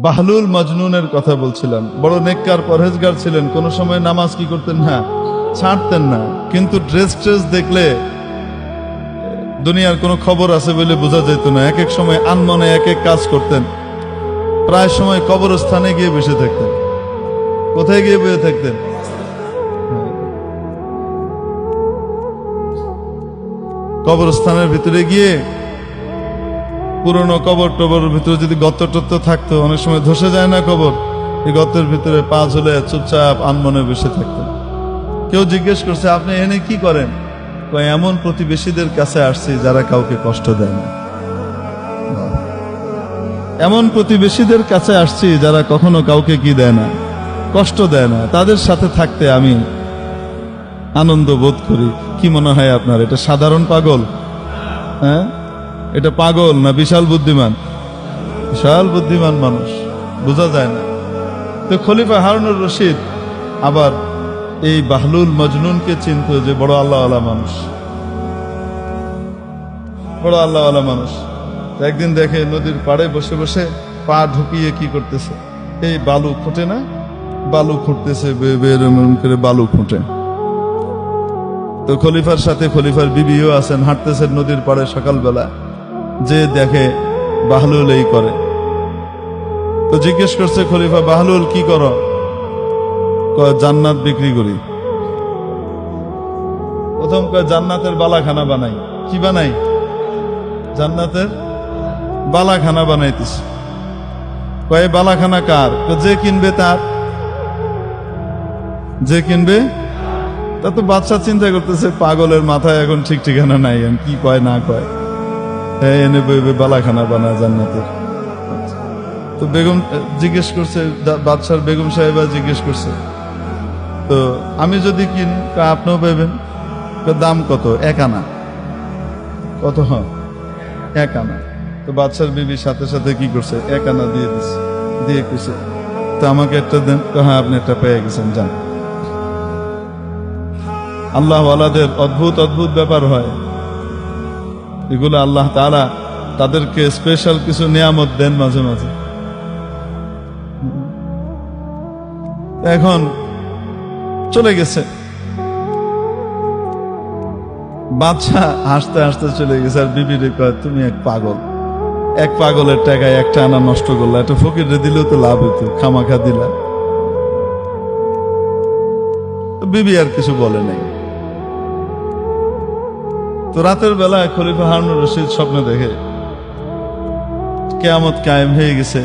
বাহলুল মজনুনের কথা বলছিলাম। বড় নেককার পরহেজগার ছিলেন, কোন সময় নামাজ কি করতেন না, ছাড়তেন না। কিন্তু ড্রেস দেখলে দুনিয়ার কোনো খবর আছে বলে বোঝা যেত না। এক এক সময় আনমনে এক এক কাজ করতেন। প্রায় সময় কবরস্থানে গিয়ে বসে থাকতেন। কোথায় গিয়ে বসে থাকতেন? কবরস্থানের ভিতরে গিয়ে পুরনো কবর টবরের ভিতরে যদি গর্ত টত্ত থাকতো, অনেক সময় ধসে যায় না কবর, এই গর্তের ভিতরে পা ঝুলে চুপচাপ আনমনে বসে থাকতেন। কেউ জিজ্ঞেস করছে, আপনি এনে কি করেন? এমন প্রতিবেশীদের কাছে আসছি যারা কাউকে কষ্ট দেয় না। এমন প্রতিবেশীদের কাছে আসছি যারা কখনো কাউকে কি দেয় না, কষ্ট দেয় না। তাদের সাথে থাকতে আমি আনন্দ বোধ করি। কি মনে হয় আপনার, এটা সাধারণ পাগল? হ্যাঁ, এটা পাগল না বিশাল বুদ্ধিমান? বিশাল বুদ্ধিমান মানুষ, বোঝা যায় না। তো খলিফা হারুনুর রশিদ আবার এই বাহলুল মজনুনকে চিনত যে বড় আল্লাহওয়ালা মানুষ, বড় আল্লাহওয়ালা মানুষ। একদিন দেখে নদীর পাড়ে বসে বসে পা ঢুকিয়ে কি করতেছে, এই বালু খুঁটে না, বালু খুঁটতেছে, করে বালু খুঁটে। তো খলিফার সাথে খলিফার বিবিও আছেন, হাঁটতেছেন নদীর পাড়ে সকালবেলা, যে দেখে বাহলুল এই করে। তো জিজ্ঞেস করছে খলিফা, বাহলুল কি করো? কয়, জান্নাত বিক্রি করি। প্রথম কয়, জান্নাতের বালাখানা বানাই। কি বানাই? জান্নাতের বালাখানা বানাইতেছে। কয়, বালাখানা কার? যে কিনবে তার। যে কিনবে তা তো বাদশা চিন্তা করতেছে, পাগলের মাথায় এখন ঠিক ঠিকানা নাই, কি কয় না কয়। এনে বইবে বালাখানা বানায় জান্নাতের। তো বেগম জিজ্ঞেস করছে, বাদশার বেগম সাহেবা জিজ্ঞেস করছে, তো আমি যদি কিনি? আপনিও পাইবেন। দাম কত? 1 আনা। কত? হয় 1 আনা। তো বাদশার বিবি সাথে সাথে কি করছে, 1 আনা দিয়ে দিচ্ছে। দিয়ে কইছে, তো আমাকে একটা দেন। হ্যাঁ, আপনি একটা পেয়ে গেছেন, যান। আল্লাহ ওয়ালাদের অদ্ভুত অদ্ভুত ব্যাপার হয়। এগুলো আল্লাহ তাআলা তাদেরকে স্পেশাল কিছু নিয়ামত দেন মাঝে মাঝে। এখন চলে গেছে বাদশা, হাসতে হাসতে চলে গেছে। আর বিবিরে কয়, তুমি এক পাগল, এক পাগলের টাকায় 1 আনা নষ্ট করলা, একটা ফকিরে দিলেও তো লাভ হইতো, খামাখা দিলা। বিবি আর কিছু বলে নাই। তো রাতের বেলা খলিফা হারুনুর রশিদ স্বপ্নে দেখে কিয়ামত কায়েম হয়ে গেছে।